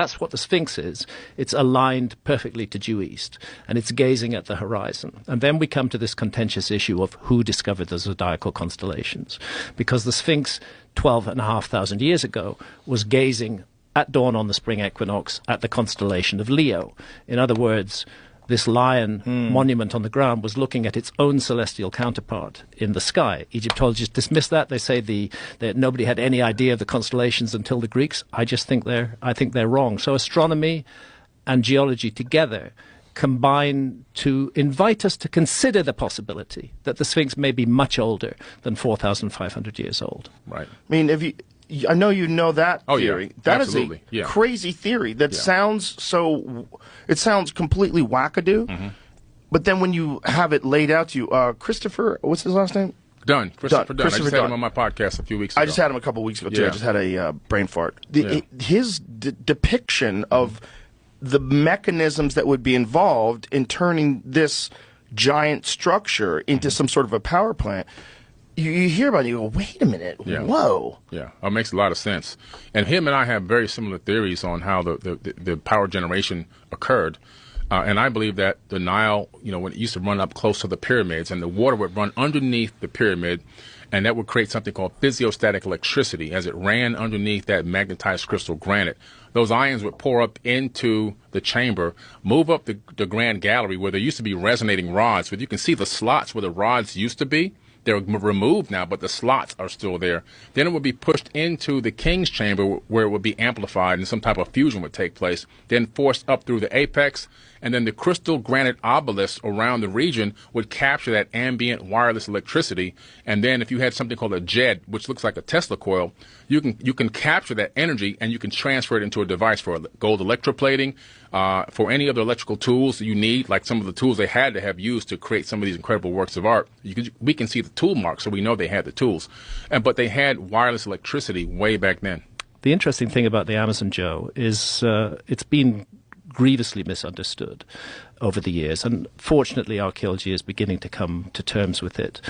That's what the Sphinx is. It's aligned perfectly to due east, and it's gazing at the horizon. And then we come to this contentious issue of who discovered the zodiacal constellations, because the Sphinx 12,500 years ago was gazing at dawn on the spring equinox at the constellation of Leo. In other words, this lion monument on the ground was looking at its own celestial counterpart in the sky. Egyptologists dismiss that. They say that nobody had any idea of the constellations until the Greeks. I think they're wrong. So astronomy and geology together combine to invite us to consider the possibility that the Sphinx may be much older than 4,500 years old. Right. I mean, I know you know that theory. Yeah. That Absolutely. is a crazy theory that sounds so. It sounds completely wackadoo. But then when you have it laid out to you, Christopher, what's his last name? Dunn. Christopher Dunn. I just had Dunn. him on my podcast a few weeks ago. I just had him a couple weeks ago too. Yeah. I just had a brain fart. His depiction of the mechanisms that would be involved in turning this giant structure into some sort of a power plant. You hear about it, you go, wait a minute, whoa. Yeah, it makes a lot of sense. And him and I have very similar theories on how the power generation occurred. And I believe that the Nile, when it used to run up close to the pyramids, and the water would run underneath the pyramid, and that would create something called physiostatic electricity as it ran underneath that magnetized crystal granite. Those ions would pour up into the chamber, move up the grand gallery where there used to be resonating rods, but you can see the slots where the rods used to be. They're removed now, but the slots are still there. Then it would be pushed into the king's chamber where it would be amplified and some type of fusion would take place, then forced up through the apex, and then the crystal granite obelisks around the region would capture that ambient wireless electricity. And then if you had something called a JED, which looks like a Tesla coil, you can capture that energy and you can transfer it into a device for gold electroplating, for any other electrical tools that you need, like some of the tools they had to have used to create some of these incredible works of art. We can see the tool marks, so we know they had the tools. But they had wireless electricity way back then. The interesting thing about the Amazon, Joe, is it's been grievously misunderstood over the years, and fortunately archaeology is beginning to come to terms with it.